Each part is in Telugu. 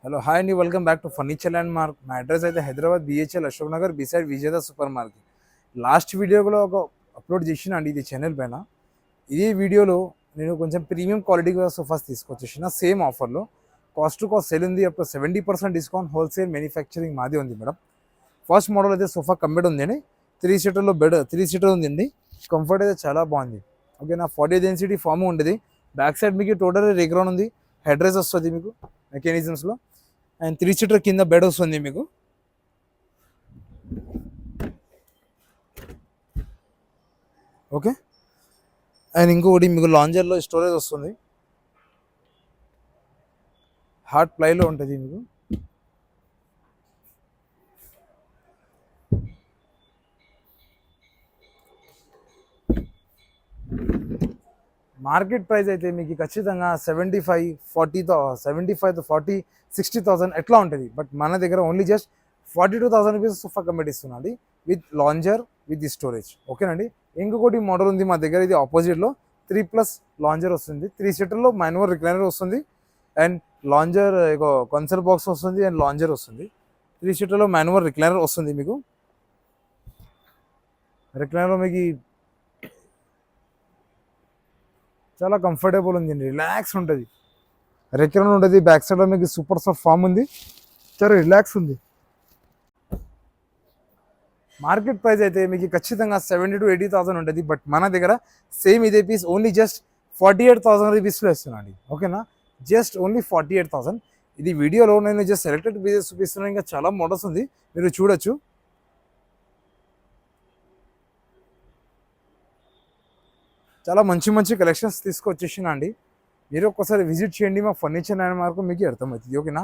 హలో హాయ్ అండి, welcome back to furniture land mark. నా అడ్రస్ అయితే హైదరాబాద్ బిహెచ్ఎల్ అశోక్ నగర్ బిసైడ్ విజేత సూపర్ మార్కెట్. లాస్ట్ వీడియోలో ఒక అప్లోడ్ చేసిన అండి ఇది ఛానల్ పైన. ఇదే వీడియోలో నేను కొంచెం ప్రీమియం క్వాలిటీ సోఫాస్ తీసుకొచ్చేసిన సేమ్ ఆఫర్లో. కాస్ట్ టు కాస్ట్ సేల్ ఉంది, అప్పుడు 70% డిస్కౌంట్, హోల్సేల్ మ్యానుఫ్యాక్చరింగ్ మాదే ఉంది మేడం. ఫస్ట్ మోడల్ అయితే సోఫా కంబెడ్ ఉందండి, 3 సీటర్లో బెడ్ 3 సీటర్ ఉందండి. కంఫర్ట్ అయితే చాలా బాగుంది. ఓకేనా, 40 డెన్సిటీ ఫామ్ ఉండేది. బ్యాక్ సైడ్ మీకు టోటల్ రేగ్రౌండ్ ఉంది, హెడ్ రైజ్ వస్తుంది మీకు మెకానిజమ్స్లో. అండ్ 3 సీటర్ కింద బెడ్ వస్తుంది మీకు. ఓకే, అండ్ ఇంకొకటి మీకు లాంజర్లో స్టోరేజ్ వస్తుంది, హార్డ్ ప్లైలో ఉంటుంది మీకు. మార్కెట్ ప్రైస్ అయితే మీకు ఖచ్చితంగా 75 to 40 ఎట్లా ఉంటుంది. బట్ మన దగ్గర only just 42,000 rupees sofa cum bed ఇస్తున్నాండి, with lounger with the storage. ఓకేనండి. ఇంకొకటి మోడల్ ఉంది మా దగ్గర, ఇది ఆపోజిట్లో 3+ లాంజర్ వస్తుంది. 3 సీటర్లో మాన్యువల్ రిక్లైనర్ వస్తుంది, అండ్ లాంజర్ కన్సోల్ బాక్స్ వస్తుంది, అండ్ లాంజర్ వస్తుంది. 3 సీటర్లో మాన్యువల్ రిక్లైనర్ వస్తుంది మీకు. రిక్లైనర్లో మీకు చాలా కంఫర్టబుల్ ఉంది, రిలాక్స్ ఉంటుంది. రెక్లైనర్ ఉంటుంది, బ్యాక్ సైడ్లో మీకు సూపర్ సాఫ్ట్ ఫామ్ ఉంది, చాలా రిలాక్స్ ఉంది. మార్కెట్ ప్రైస్ అయితే మీకు ఖచ్చితంగా 70 to 80,000 ఉంటుంది. బట్ మన దగ్గర సేమ్ ఇదే పీస్ ఓన్లీ జస్ట్ 48,000 రూపీస్లో ఇస్తున్నాను. ఓకేనా, జస్ట్ ఓన్లీ 48,000. ఇది వీడియోలో నేను జస్ట్ సెలెక్టెడ్ పీసెస్ చూపిస్తున్నాను, ఇంకా చాలా మోడల్స్ ఉంది, మీరు చూడొచ్చు. చాలా మంచి మంచి కలెక్షన్స్ తీసుకొచ్చేసిన అండి. మీరు ఒక్కసారి విజిట్ చేయండి మా ఫర్నిచర్ ల్యాండ్ మార్క్, మీకు అర్థమవుతుంది. ఓకేనా,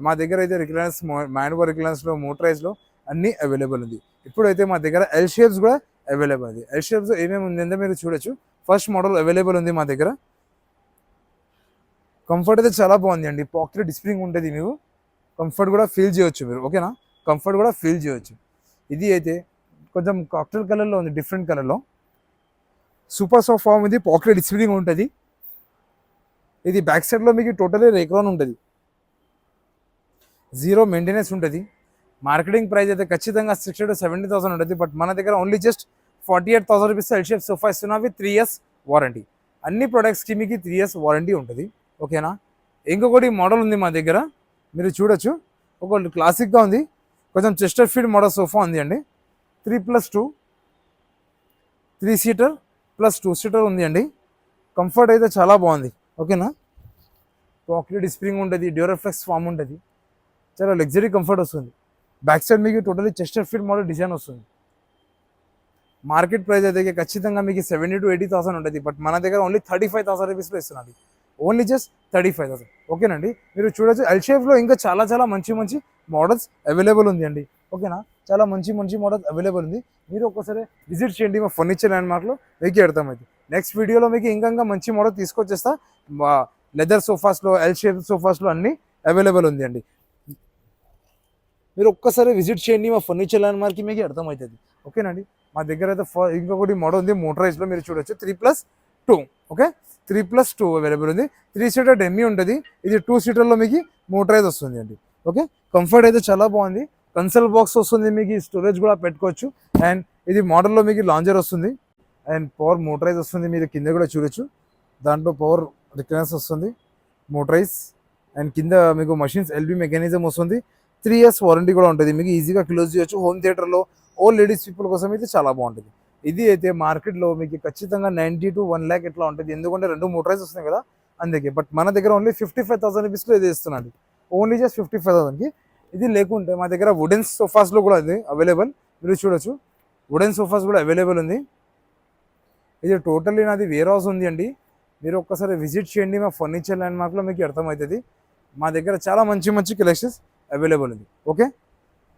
మా దగ్గర అయితే రిక్లైనర్స్, మాన్యువల్ రిక్లైనర్స్లో, మోటరైజ్లో అన్నీ అవైలబుల్ ఉంది. ఇప్పుడైతే మా దగ్గర ఎల్ షేప్స్ కూడా అవైలబుల్ ఉంది. ఎల్ షేప్స్ ఏమేమి ఉందంటే మీరు చూడొచ్చు. ఫస్ట్ మోడల్ అవైలబుల్ ఉంది మా దగ్గర. కంఫర్ట్ అయితే చాలా బాగుంది అండి, పాకెట్ డిస్ప్లింగ్ ఉంటుంది, మీకు కంఫర్ట్ కూడా ఫీల్ చేయొచ్చు మీరు. ఓకేనా, కంఫర్ట్ కూడా ఫీల్ చేయొచ్చు. ఇది అయితే కొంచెం కాక్టైల్ కలర్లో ఉంది, డిఫరెంట్ కలర్లో. సూపర్ సాఫ్ట్ ఫామ్ ఉంది, పాకెట్ డిస్ప్లింగ్ ఉంటుంది. ఇది బ్యాక్ సైడ్లో మీకు టోటలీ రేక్రాన్ ఉంటుంది, జీరో మెయింటెనెన్స్ ఉంటుంది. మార్కెటింగ్ ప్రైస్ అయితే ఖచ్చితంగా 60 to 70,000 ఉంటుంది. బట్ మన దగ్గర only just 48,000 rupees L shape sofa ఇస్తున్నా విత్ 3 years వారంటీ. అన్ని ప్రొడక్ట్స్కి మీకు 3 years వారంటీ ఉంటుంది. ఓకేనా, ఇంకొకటి మోడల్ ఉంది మా దగ్గర, మీరు చూడొచ్చు. ఒక క్లాసిక్గా ఉంది, కొంచెం చెస్టర్ ఫీడ్ మోడల్ సోఫా ఉంది అండి. 3+2 3 సీటర్ ప్లస్ 2 సీటర్ ఉంది అండి. కంఫర్ట్ అయితే చాలా బాగుంది. ఓకేనా, పాకెట్ స్ప్రింగ్ ఉంటుంది, డ్యూరోఫ్లెక్స్ ఫామ్ ఉంటుంది, చాలా లగ్జరీ కంఫర్ట్ వస్తుంది. బ్యాక్ సైడ్ మీకు totally Chester feed model design వస్తుంది. మార్కెట్ ప్రైస్ అయితే ఖచ్చితంగా మీకు 70 to 80,000 ఉంటుంది. బట్ మన దగ్గర ఓన్లీ 35,000 రూపీస్లో ఇస్తున్నాడు, ఓన్లీ జస్ట్ 35,000. ఓకేనండి, మీరు చూడొచ్చు. ఎల్ షేప్లో ఇంకా చాలా చాలా మంచి మంచి మోడల్స్ అవైలబుల్ ఉంది అండి. ఓకేనా, చాలా మంచి మంచి మోడల్స్ అవైలబుల్ ఉంది. మీరు ఒక్కసారి విజిట్ చేయండి మా ఫర్నిచర్ ల్యాండ్ మార్క్లో, మీకు అర్థమైంది. నెక్స్ట్ వీడియోలో మీకు ఇంకా మంచి మోడల్ తీసుకొచ్చేస్తా. లెదర్ సోఫాస్లో, ఎల్ షేప్ సోఫాస్లో అన్నీ అవైలబుల్ ఉంది అండి. మీరు ఒక్కసారి విజిట్ చేయండి మా ఫర్నిచర్ ల్యాండ్ మార్క్కి, మీకు అర్థమవుతుంది. ఓకేనండి, మా దగ్గర అయితే ఇంకొకటి మోడల్ ఉంది మోటరైజ్లో, మీరు చూడొచ్చు. 3+2. ఓకే, 3+2 అవైలబుల్ ఉంది. 3 సీటర్ డెమ్మీ ఉంటుంది, ఇది 2 సీటర్లో మీకు మోటరైజ్ వస్తుంది అండి. ఓకే, కంఫర్ట్ అయితే చాలా బాగుంది. కన్సోల్ బాక్స్ వస్తుంది, మీకు స్టోరేజ్ కూడా పెట్టుకోవచ్చు. అండ్ ఇది మోడల్లో మీకు లాంజర్ వస్తుంది, అండ్ పవర్ మోటరైజ్ వస్తుంది, మీరు కింద కూడా చూడొచ్చు. దాంట్లో పవర్ రిక్లైనర్స్ వస్తుంది, మోటరైజ్. అండ్ కింద మీకు మషిన్స్ ఎల్బీ మెకానిజం వస్తుంది. 3 years వారంటీ కూడా ఉంటుంది, మీకు ఈజీగా క్లోజ్ చేయొచ్చు. హోమ్ థియేటర్లో ఓల్డ్ లేడీస్ పీపుల్ కోసం అయితే చాలా బాగుంటుంది. ఇది అయితే మార్కెట్లో మీకు ఖచ్చితంగా 90 to 1 lakh ఇట్లా ఉంటుంది, ఎందుకంటే 2 మోటరైజ్ వస్తున్నాయి కదా, అందుకే. బట్ మన దగ్గర ఓన్లీ 55,000 రూపీస్లో ఇది ఇస్తున్నాడు, ఓన్లీ జస్ట్ 55,000కి. ఇది లేకుంటే మా దగ్గర వుడెన్ సోఫాస్లో కూడా ఇది అవైలబుల్, మీరు చూడొచ్చు. వుడెన్ సోఫాస్ కూడా అవైలబుల్ ఉంది. ఇది టోటల్లీ నాది వేర్ హౌస్ ఉంది అండి, మీరు ఒక్కసారి విజిట్ చేయండి మా ఫర్నిచర్ ల్యాండ్ మార్క్లో, మీకు అర్థమవుతుంది. మా దగ్గర చాలా మంచి మంచి కలెక్షన్స్ అవైలబుల్ ఉంది. ఓకే,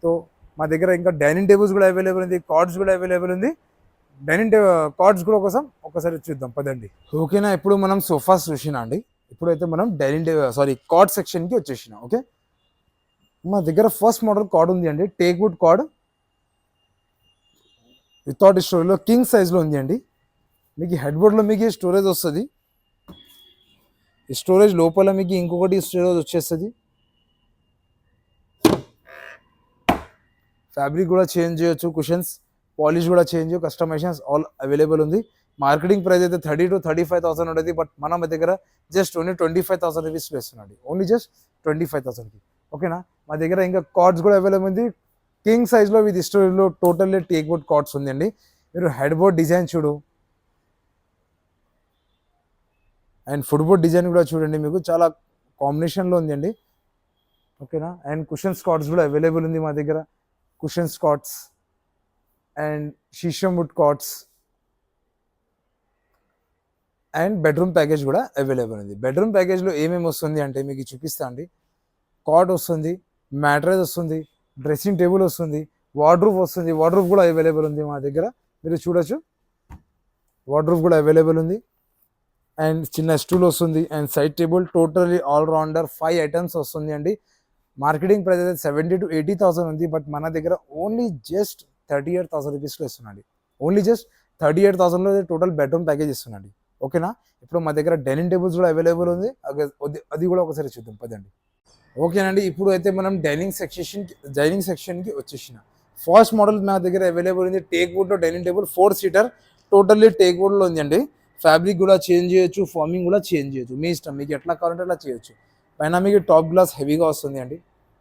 సో మా దగ్గర ఇంకా డైనింగ్ టేబుల్స్ కూడా అవైలబుల్ ఉంది, కార్డ్స్ కూడా అవైలబుల్ ఉంది. డైనింగ్ కార్డ్స్ కూడా ఒకసారి చూద్దాం పదండి. ఓకేనా, ఇప్పుడు మనం సోఫాస్ చూసినా అండి, ఇప్పుడైతే మనం కార్డ్ సెక్షన్కి వచ్చేసిన. ఓకే, మా దగ్గర ఫస్ట్ మోడల్ కార్డ్ ఉంది అండి, టేక్ వుడ్ కార్డ్ వితౌట్ స్టోరేజ్లో, కింగ్ సైజ్లో ఉంది అండి. మీకు హెడ్ బోర్డ్లో మీకు స్టోరేజ్ వస్తుంది, ఈ స్టోరేజ్ లోపల మీకు ఇంకొకటి స్టోరేజ్ వచ్చేస్తుంది. ఫ్యాబ్రిక్ కూడా చేంజ్ చేయొచ్చు, కుషన్స్ పాలిష్ కూడా చేంజ్, కస్టమైజేషన్స్ ఆల్ అవైలబుల్ ఉంది. మార్కెటింగ్ ప్రైస్ అయితే 30,000 to 35,000 ఉంటుంది, బట్ మన దగ్గర జస్ట్ ఓన్లీ 25,000 రూపీస్లో ఇస్తున్నాడు, ఓన్లీ జస్ట్ 25,000కి. ఓకేనా, మా దగ్గర ఇంకా కార్డ్స్ కూడా అవైలబుల్ ఉంది. కింగ్ సైజ్లో విత్ స్టోరీలో టోటల్లీ టేక్ వుడ్ కార్డ్స్ ఉందండి. మీరు హెడ్ బోర్డ్ డిజైన్ చూడు అండ్ ఫుట్ బోర్డ్ డిజైన్ కూడా చూడండి, మీకు చాలా కాంబినేషన్లో ఉందండి. ఓకేనా, అండ్ కుషన్స్ కార్డ్స్ కూడా అవైలబుల్ ఉంది మా దగ్గర. Cushions cots and sheesham wood cots and bedroom package కూడా అవైలబుల్ ఉంది. బెడ్రూమ్ ప్యాకేజ్లో ఏమేమి వస్తుంది అంటే మీకు చూపిస్తా అండి. కార్డ్ వస్తుంది, మ్యాట్రెస్ వస్తుంది, డ్రెస్సింగ్ టేబుల్ వస్తుంది, వార్డ్రూఫ్ వస్తుంది. వార్డ్రూఫ్ కూడా అవైలబుల్ ఉంది మా దగ్గర, మీరు చూడొచ్చు. వార్డ్రూఫ్ కూడా అవైలబుల్ ఉంది అండ్ చిన్న స్టూల్ వస్తుంది and side table. Totally all-rounder 5 items వస్తుంది అండి. మార్కెటింగ్ ప్రైస్ అయితే 70,000 to 80,000 ఉంది, బట్ మన దగ్గర ఓన్లీ జస్ట్ 38,000 రూపీస్లో ఇస్తున్నాడు. ఓన్లీ జస్ట్ 38,000లో టోటల్ బెడ్రూమ్ ప్యాకేజ్ ఇస్తున్నాడు. ఓకేనా, ఇప్పుడు మా దగ్గర డైనింగ్ టేబుల్స్ కూడా అవైలబుల్ ఉంది, అది కూడా ఒకసారి చూద్దాం పదండి. ఓకేనండి, ఇప్పుడు అయితే మనం డైనింగ్ సెక్షన్కి వచ్చేసిన. ఫస్ట్ మోడల్ మా దగ్గర అవైలబుల్ ఉంది. టేక్ వుడ్లో dining table 4 seater, totally teak వుడ్లో ఉంది అండి. ఫ్యాబ్రిక్ కూడా చేంజ్ చేయొచ్చు, ఫార్మింగ్ కూడా చేంజ్ చేయొచ్చు, మీ ఇష్టం, మీకు ఎట్లా కావాలంటే అట్లా చేయొచ్చు. పైన మీకు టాప్ గ్లాస్ హెవీగా వస్తుంది అండి.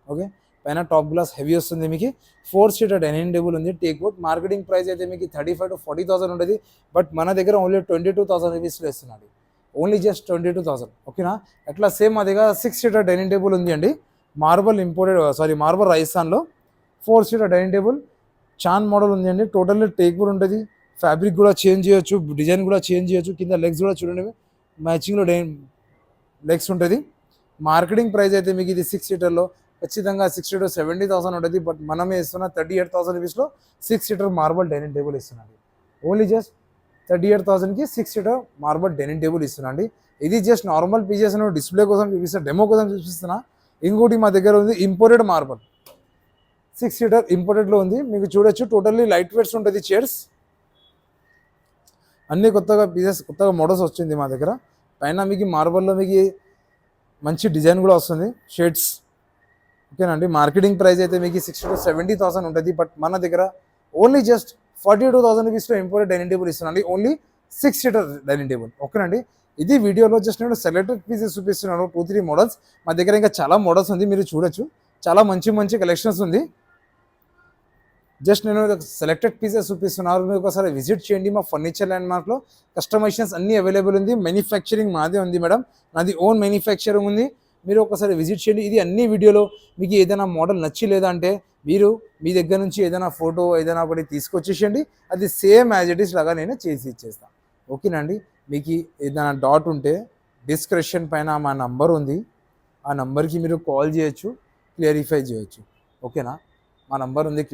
ఓకే, పైన టాప్ గ్లాస్ హెవీ వస్తుంది. మీకు 4 సీటర్ డైనింగ్ టేబుల్ ఉంది టేక్ వుడ్. మార్కెటింగ్ ప్రైస్ అయితే మీకు 35,000 to 40,000 ఉంటుంది, బట్ మన దగ్గర ఓన్లీ 22,000 రూపీస్లో ఇస్తున్నాడు, ఓన్లీ జస్ట్ 22,000. ఓకేనా, అట్లా సేమ్ మా దగ్గర 6 సీటర్ డైనింగ్ టేబుల్ ఉంది అండి. మార్బల్ రాజస్థాన్లో 4 సీటర్ డైనింగ్ టేబుల్ చాన్ మోడల్ ఉంది అండి. టోటల్లీ టేక్ వుడ్ ఉంటుంది. ఫ్యాబ్రిక్ కూడా చేంజ్ చేయొచ్చు, డిజైన్ కూడా చేంజ్ చేయొచ్చు. కింద లెగ్స్ కూడా చూడండి, మ్యాచింగ్లో లెగ్స్ ఉంటుంది. మార్కెటింగ్ ప్రైస్ అయితే మీకు ఇది 6 సీటర్లో ఖచ్చితంగా 60,000 to 70,000 ఉంటుంది, బట్ మనమే ఇస్తున్న 38,000 రూపీస్లో 6 సీటర్ మార్బల్ డైనింగ్ టేబుల్ ఇస్తున్నాడు. ఓన్లీ జస్ట్ 38,000కి 6 సీటర్ మార్బల్ డైనింగ్ టేబుల్ ఇస్తున్నాండి. ఇది జస్ట్ నార్మల్ పీసెస్ డిస్ప్లే కోసం చూపిస్తున్నా, డెమో కోసం చూపిస్తున్నా. ఇంకోటి మా దగ్గర ఉంది ఇంపోర్టెడ్ మార్బల్ 6 సీటర్ ఇంపోర్టెడ్లో ఉంది, మీకు చూడొచ్చు. టోటల్లీ లైట్ వెయిట్స్ ఉంటుంది చైర్స్, అన్నీ కొత్తగా పీసెస్, కొత్తగా మోడల్స్ వచ్చింది మా దగ్గర. పైన మీకు మార్బల్లో మీకు మంచి డిజైన్ కూడా వస్తుంది, షేడ్స్. ఓకేనండి, మార్కెటింగ్ ప్రైస్ అయితే మీకు 60,000 to 70,000 ఉంటుంది, బట్ మన దగ్గర ఓన్లీ జస్ట్ 42,000 రూపీస్లో ఇంపోర్టెడ్ డైనింగ్ టేబుల్ ఇస్తున్నాను, ఓన్లీ 6 సీటర్ డైనింగ్ టేబుల్. ఓకేనండి, ఇది వీడియోలో జస్ట్ నేను సెలెక్టెడ్ పీసెస్ చూపిస్తున్నాను, 2-3 మోడల్స్. మా దగ్గర ఇంకా చాలా మోడల్స్ ఉంది, మీరు చూడొచ్చు. చాలా మంచి కలెక్షన్స్ ఉంది. జస్ట్ నేను సెలెక్టెడ్ పీసెస్ చూపిస్తున్నారు, మీరు ఒకసారి విజిట్ చేయండి. మా ఫర్నిచర్ ల్యాండ్ మార్క్లో కస్టమైజేషన్స్ అన్నీ అవైలబుల్ ఉంది. మ్యానుఫ్యాక్చరింగ్ మాదే ఉంది మేడం, నాది ఓన్ మ్యానుఫ్యాక్చరింగ్ ఉంది. మీరు ఒకసారి విజిట్ చేయండి. ఇది అన్ని వీడియోలో మీకు ఏదైనా మోడల్ నచ్చలేదా అంటే మీరు మీ దగ్గర నుంచి ఏదైనా ఫోటో ఏదైనా ఒకటి తీసుకొచ్చేసేయండి, అది సేమ్ యాజ్ ఇట్ ఈస్ లాగా నేను చేసి ఇచ్చేస్తాను. ఓకేనండి, మీకు ఏదైనా డౌట్ ఉంటే డిస్క్రిప్షన్ పైన మా నంబర్ ఉంది, ఆ నంబర్కి మీరు కాల్ చేయొచ్చు, క్లియరిఫై చేయొచ్చు. ఓకేనా, మా నంబర్ ఉంది,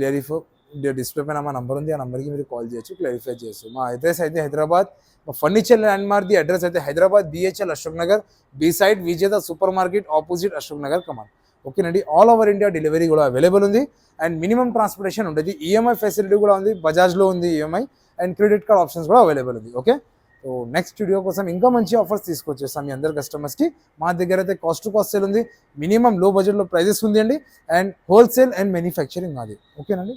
డిస్ప్లే పైన మా నంబర్ ఉంది, ఆ నంబర్కి మీరు కాల్ చేయొచ్చు, క్లారిఫై చేయొచ్చు. మా అడ్రస్ అయితే హైదరాబాద్, మా furniture land mark the address అయితే Hyderabad BHL Ashok Nagar, B side Vijetha supermarket opposite Ashok Nagar Kaman. ఓకేనండి, ఆల్ ఓవర్ ఇండియా డెలివరీ కూడా అవైలబుల్ ఉంది అండ్ మినిమం ట్రాన్స్పోర్టేషన్ ఉంటుంది. EMI ఫెసిలిటీ కూడా ఉంది, బజాజ్లో ఉంది EMI and credit card options కూడా అవైలబుల్ ఉంది. ఓకే, సో నెక్స్ట్ వీడియో కోసం ఇంకా మంచి ఆఫర్స్ తీసుకొచ్చేస్తాం మీ అందరు కస్టమర్స్కి. మా దగ్గర అయితే కాస్ట్ టు కాస్ట్ సేల్ ఉంది, మినిమం లో బడ్జెట్లో ప్రైజెస్ ఉంది అండి, అండ్ హోల్సేల్ అండ్ మ్యానుఫ్యాక్చరింగ్ అది. ఓకేనండి.